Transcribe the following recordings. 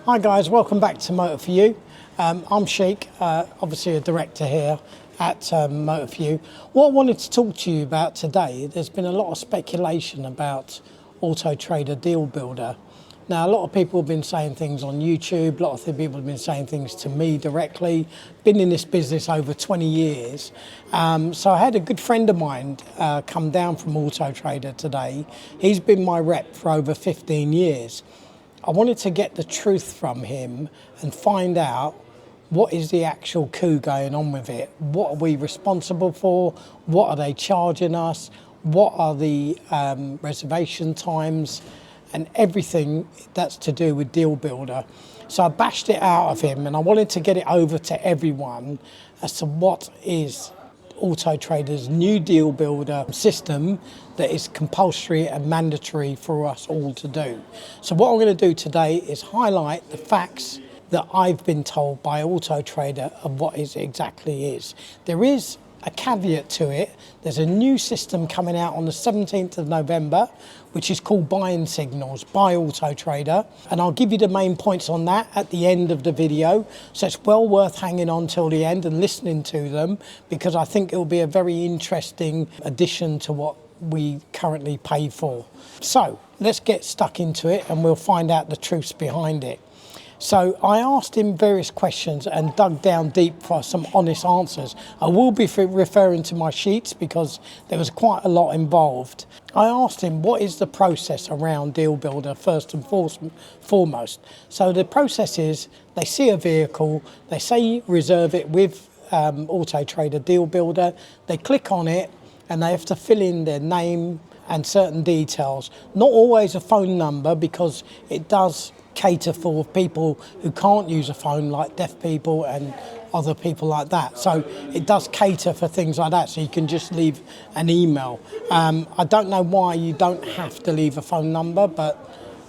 Hi guys, welcome back to Motor For You. I'm Sheik, obviously a director here at Motor For You. What I wanted to talk to you about today, there's been a lot of speculation about AutoTrader Deal Builder. Now, a lot of people have been saying things on YouTube, a lot of people have been saying things to me directly. Been in this business over 20 years. So I had a good friend of mine come down from AutoTrader today. He's been my rep for over 15 years. I wanted to get the truth from him and find out what is the actual coup going on with it. What are we responsible for? What are they charging us? What are the reservation times? And everything that's to do with Deal Builder. So I bashed it out of him and I wanted to get it over to everyone as to what is AutoTrader's new Deal Builder system that is compulsory and mandatory for us all to do. So what I'm going to do today is highlight the facts that I've been told by AutoTrader of what it exactly is. There is a caveat to it. There's a new system coming out on the 17th of November, which is called Buying Signals by AutoTrader. And I'll give you the main points on that at the end of the video. So it's well worth hanging on till the end and listening to them, because I think it will be a very interesting addition to what we currently pay for. So let's get stuck into it and we'll find out the truths behind it. So I asked him various questions and dug down deep for some honest answers. I will be referring to my sheets because there was quite a lot involved. I asked him what is the process around Deal Builder first and foremost. So the process is they see a vehicle, they say reserve it with AutoTrader Deal Builder, they click on it and they have to fill in their name and certain details. Not always a phone number, because it does cater for people who can't use a phone, like deaf people and other people like that. So it does cater for things like that, so you can just leave an email. I don't know why you don't have to leave a phone number, but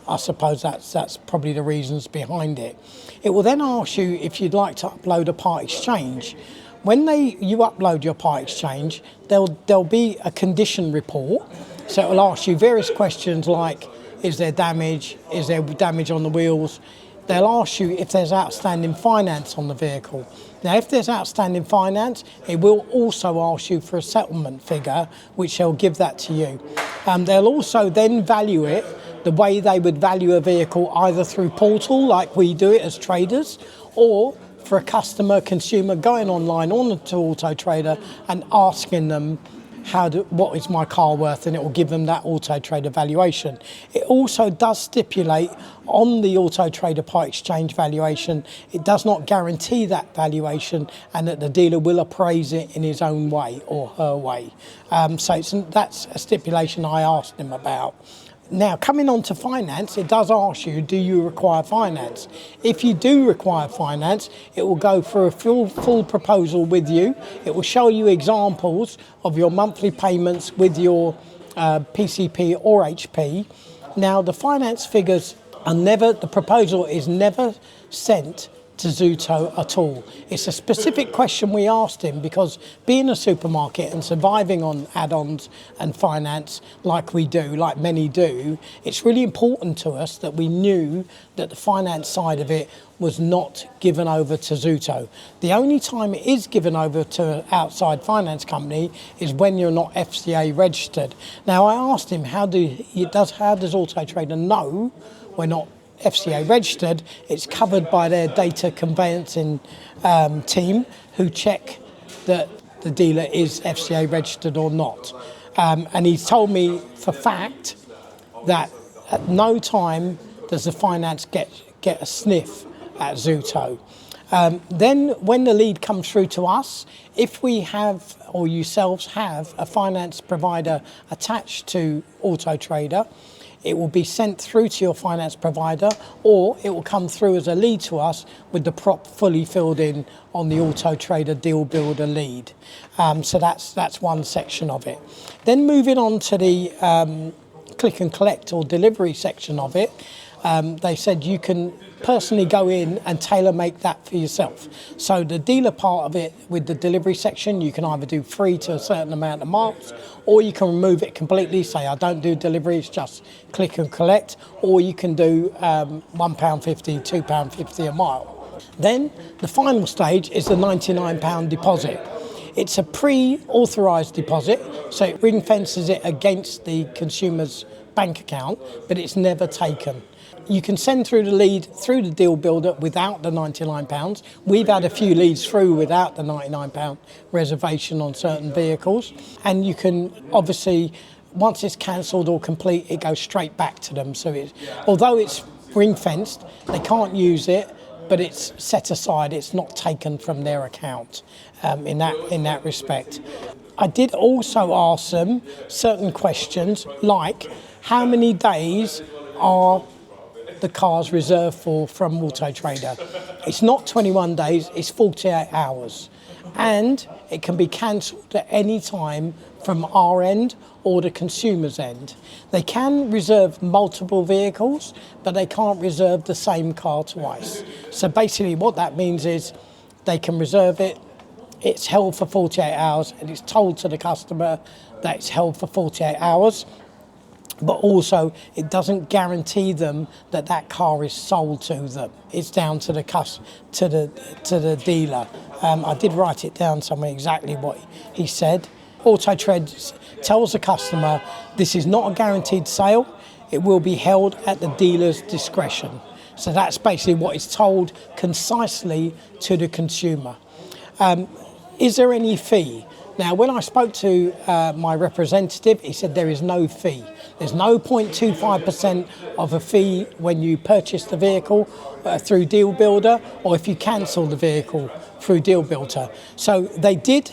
I suppose that's probably the reasons behind it. It will then ask you if you'd like to upload a part exchange. When you upload your part exchange, there'll be a condition report. So it will ask you various questions like, is there damage? Is there damage on the wheels? They'll ask you if there's outstanding finance on the vehicle. Now, if there's outstanding finance, it will also ask you for a settlement figure, which they'll give that to you. They'll also then value it the way they would value a vehicle, either through portal, like we do it as traders, or for a consumer going online onto AutoTrader and asking them, what is my car worth, and it will give them that AutoTrader valuation. It also does stipulate on the AutoTrader part exchange valuation, it does not guarantee that valuation, and that the dealer will appraise it in his own way or her way. So that's a stipulation I asked him about. Now, coming on to finance, it does ask you, do you require finance? If you do require finance, it will go for a full proposal with you. It will show you examples of your monthly payments with your PCP or HP. Now, the finance figures are the proposal is never sent to Zuto at all. It's a specific question we asked him, because being a supermarket and surviving on add-ons and finance like we do, like many do, it's really important to us that we knew that the finance side of it was not given over to Zuto. The only time it is given over to an outside finance company is when you're not FCA registered. Now, I asked him, how does AutoTrader know we're not FCA registered? It's covered by their data conveyancing team, who check that the dealer is FCA registered or not. And he's told me for fact that at no time does the finance get a sniff at Zuto. Then when the lead comes through to us, if we have, or yourselves have, a finance provider attached to AutoTrader, it will be sent through to your finance provider, or it will come through as a lead to us with the prop fully filled in on the AutoTrader Deal Builder lead. So that's one section of it. Then moving on to the click and collect or delivery section of it, they said you can personally go in and tailor make that for yourself. So the dealer part of it with the delivery section, you can either do free to a certain amount of miles, or you can remove it completely, say I don't do deliveries, just click and collect, or you can do £1.50, £2.50 a mile. Then the final stage is the £99 deposit. It's a pre-authorised deposit, so it ring fences it against the consumer's bank account, but it's never taken. You can send through the lead through the deal builder without the £99. We've had a few leads through without the £99 reservation on certain vehicles. And you can obviously, once it's cancelled or complete, it goes straight back to them. So although it's ring fenced, they can't use it, but it's set aside, it's not taken from their account in that respect. I did also ask them certain questions like, how many days are the cars reserved for from AutoTrader? It's not 21 days, it's 48 hours. And it can be cancelled at any time from our end or the consumer's end. They can reserve multiple vehicles, but they can't reserve the same car twice. So basically what that means is they can reserve it, it's held for 48 hours, and it's told to the customer that it's held for 48 hours. But also, it doesn't guarantee them that that car is sold to them. It's down to the dealer. I did write it down somewhere exactly what he said. AutoTrader's tells the customer this is not a guaranteed sale. It will be held at the dealer's discretion. So that's basically what is told concisely to the consumer. Is there any fee? Now, when I spoke to my representative, he said there is no fee. There's no 0.25% of a fee when you purchase the vehicle through Deal Builder, or if you cancel the vehicle through Deal Builder. So they did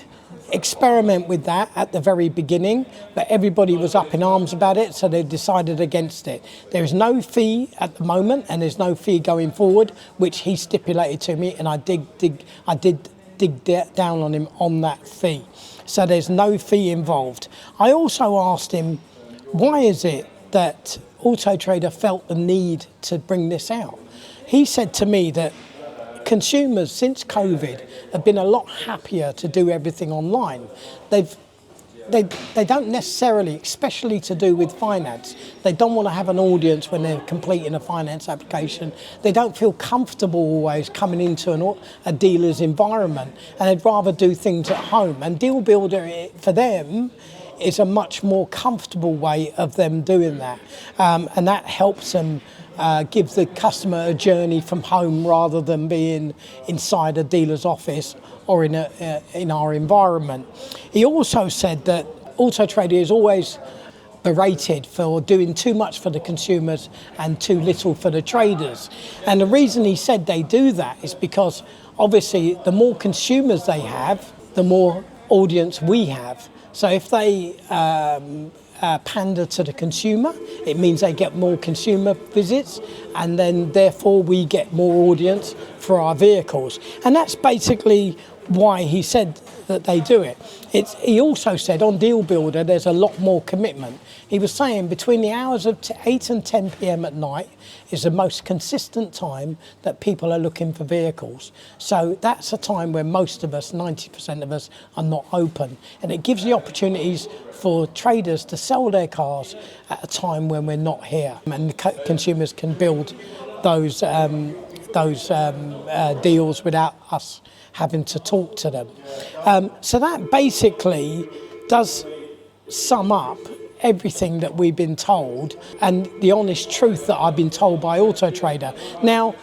experiment with that at the very beginning, but everybody was up in arms about it, so they decided against it. There is no fee at the moment, and there's no fee going forward, which he stipulated to me, and I did dig down on him on that fee. So there's no fee involved. I also asked him, why is it that AutoTrader felt the need to bring this out? He said to me that consumers since COVID have been a lot happier to do everything online. They don't necessarily, especially to do with finance, they don't want to have an audience when they're completing a finance application. They don't feel comfortable always coming into a dealer's environment, and they'd rather do things at home. And Deal Builder, for them, is a much more comfortable way of them doing that. And that helps them give the customer a journey from home rather than being inside a dealer's office or in our environment. He also said that AutoTrader is always berated for doing too much for the consumers and too little for the traders. And the reason he said they do that is because obviously the more consumers they have, the more audience we have. So if they pander to the consumer, it means they get more consumer visits, and then therefore we get more audience for our vehicles. And that's basically why he said that they do it. He also said on Deal Builder there's a lot more commitment. He was saying between the hours of 8 and 10 p.m. at night is the most consistent time that people are looking for vehicles. So that's a time where most of us, 90% of us, are not open. And it gives the opportunities for traders to sell their cars at a time when we're not here. And the consumers can build those deals without us having to talk to them. So that basically does sum up everything that we've been told and the honest truth that I've been told by AutoTrader. Now,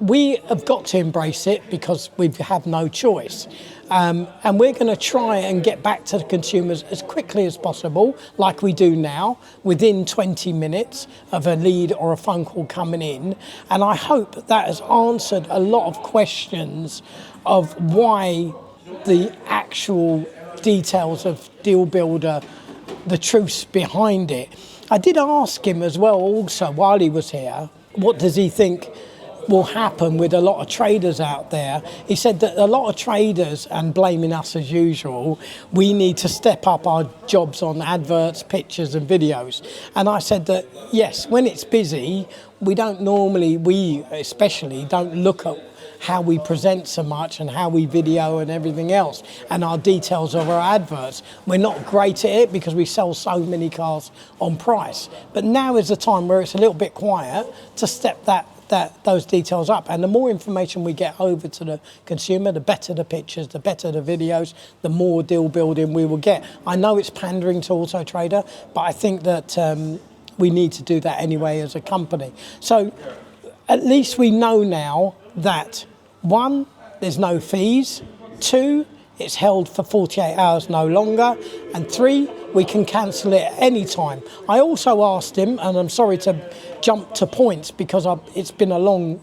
we have got to embrace it because we have no choice. And we're going to try and get back to the consumers as quickly as possible, like we do now, within 20 minutes of a lead or a phone call coming in. And I hope that has answered a lot of questions of why the actual details of Deal Builder, the truths behind it. I did ask him as well also while he was here, what does he think will happen with a lot of traders out there? He said that a lot of traders, and blaming us as usual, we need to step up our jobs on adverts, pictures and videos. And I said that yes, when it's busy, we don't normally, we especially don't look at how we present so much and how we video and everything else and our details of our adverts. We're not great at it because we sell so many cars on price. But now is the time where it's a little bit quiet to step those details up, and the more information we get over to the consumer, the better the pictures, the better the videos, the more deal building we will get. I know it's pandering to Auto Trader, but I think that we need to do that anyway as a company. So at least we know now that 1, there's no fees, 2, it's held for 48 hours no longer, and 3, we can cancel it at any time. I also asked him, and I'm sorry to jump to points because it's been a long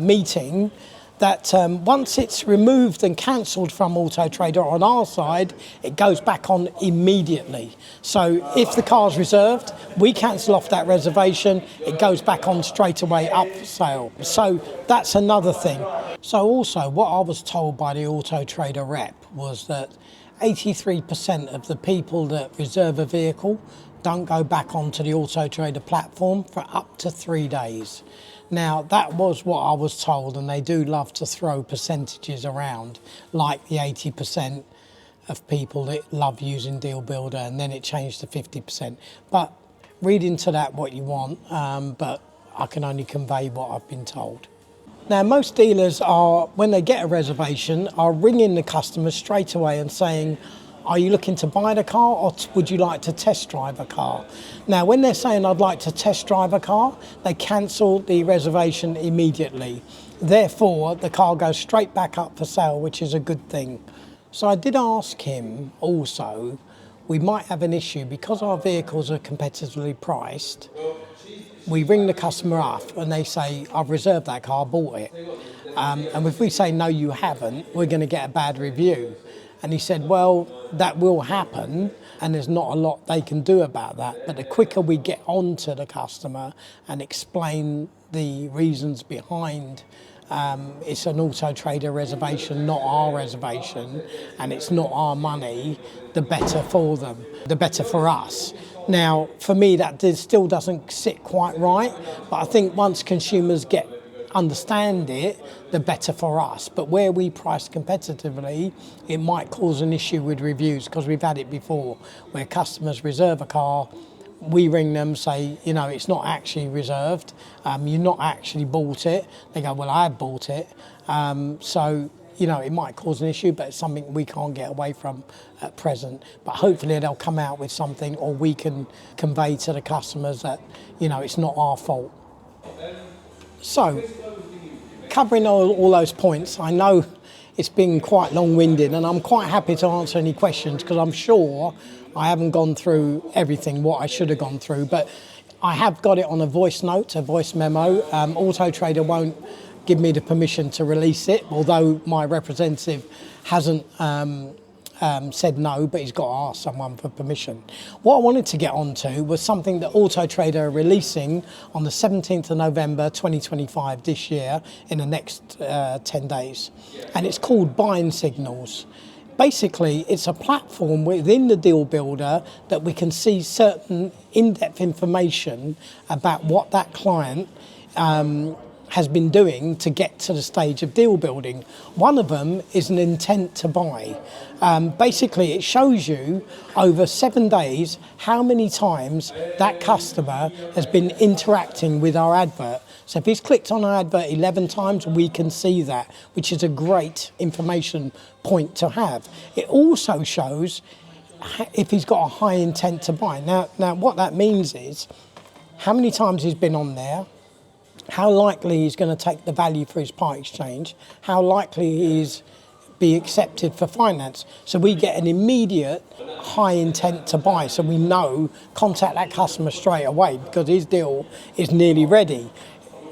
meeting, that once it's removed and cancelled from Auto Trader on our side, it goes back on immediately. So if the car's reserved, we cancel off that reservation, it goes back on straight away up for sale. So that's another thing. So also what I was told by the Auto Trader rep was that 83% of the people that reserve a vehicle don't go back onto the Auto Trader platform for up to 3 days. Now, that was what I was told, and they do love to throw percentages around, like the 80% of people that love using Deal Builder, and then it changed to 50%. But read into that what you want, but I can only convey what I've been told. Now, most dealers are, when they get a reservation, are ringing the customer straight away and saying, are you looking to buy the car or would you like to test drive a car? Now, when they're saying I'd like to test drive a car, they cancel the reservation immediately. Therefore, the car goes straight back up for sale, which is a good thing. So I did ask him also, we might have an issue because our vehicles are competitively priced. We ring the customer up and they say, I've reserved that car, bought it. And if we say, no, you haven't, we're going to get a bad review. And he said, well, that will happen and there's not a lot they can do about that. But the quicker we get on to the customer and explain the reasons behind it's an Auto Trader reservation, not our reservation, and it's not our money, the better for them, the better for us. Now, for me, that still doesn't sit quite right, but I think once consumers understand it, the better for us. But where we price competitively, it might cause an issue with reviews, because we've had it before where customers reserve a car, we ring them, say, you know, it's not actually reserved, you've not actually bought it. They go, well, I have bought it. So, you know, it might cause an issue, but it's something we can't get away from at present. But hopefully they'll come out with something, or we can convey to the customers that, you know, it's not our fault. So, covering all those points, I know it's been quite long-winded, and I'm quite happy to answer any questions because I'm sure I haven't gone through everything what I should have gone through, but I have got it on a voice note, a voice memo. Auto Trader won't give me the permission to release it, although my representative hasn't said no, but he's got to ask someone for permission. What I wanted to get onto was something that Auto Trader are releasing on the 17th of November 2025 this year, in the next 10 days. And it's called Buying Signals. Basically, it's a platform within the Deal Builder that we can see certain in-depth information about what that client has been doing to get to the stage of deal building. One of them is an intent to buy. Basically, it shows you over 7 days how many times that customer has been interacting with our advert. So if he's clicked on our advert 11 times, we can see that, which is a great information point to have. It also shows if he's got a high intent to buy. Now what that means is how many times he's been on there, how likely he's going to take the value for his part exchange, how likely he is be accepted for finance. So we get an immediate high intent to buy. So we know, contact that customer straight away because his deal is nearly ready.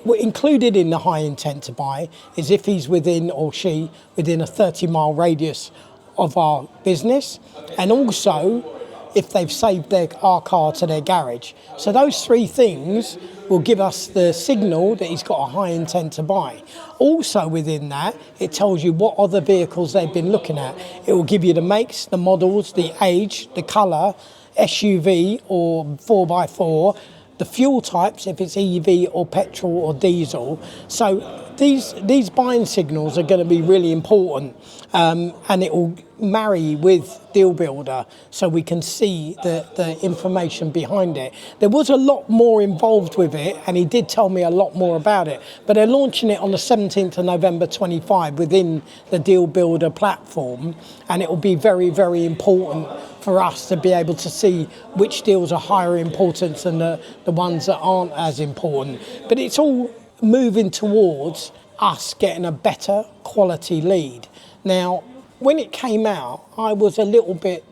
Included in the high intent to buy is if he's within, or she, within a 30-mile radius of our business, and also if they've saved our car to their garage. So those 3 things will give us the signal that he's got a high intent to buy. Also within that, it tells you what other vehicles they've been looking at. It will give you the makes, the models, the age, the colour, SUV or 4x4, the fuel types, if it's EV or petrol or diesel. So these buying signals are going to be really important, and it will marry with Deal Builder so we can see the information behind it. There was a lot more involved with it, and he did tell me a lot more about it, but they're launching it on the 17th of November 25 within the Deal Builder platform, and it will be very, very important for us to be able to see which deals are higher importance than the ones that aren't as important. But it's all moving towards us getting a better quality lead. Now, when it came out, I was a little bit,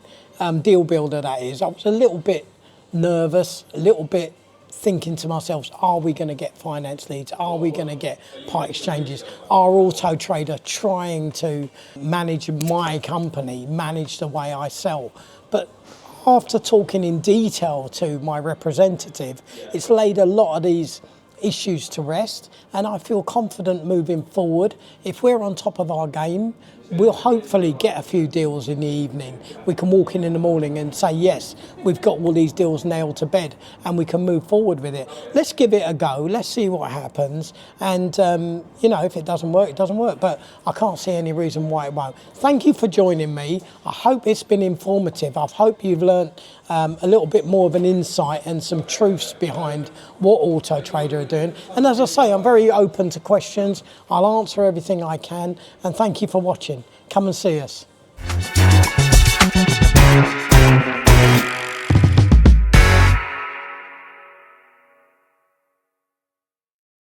Deal Builder that is, I was a little bit nervous, a little bit thinking to myself, are we going to get finance leads? Are we going to get part exchanges? Are AutoTrader trying to manage my company, manage the way I sell? But after talking in detail to my representative, it's laid a lot of these issues to rest, and I feel confident moving forward. If we're on top of our game, we'll hopefully get a few deals in the evening. We can walk in the morning and say, yes, we've got all these deals nailed to bed, and we can move forward with it. Let's give it a go. Let's see what happens. And, if it doesn't work, it doesn't work. But I can't see any reason why it won't. Thank you for joining me. I hope it's been informative. I hope you've learned a little bit more of an insight and some truths behind what AutoTrader are doing. And as I say, I'm very open to questions. I'll answer everything I can. And thank you for watching. Come and see us.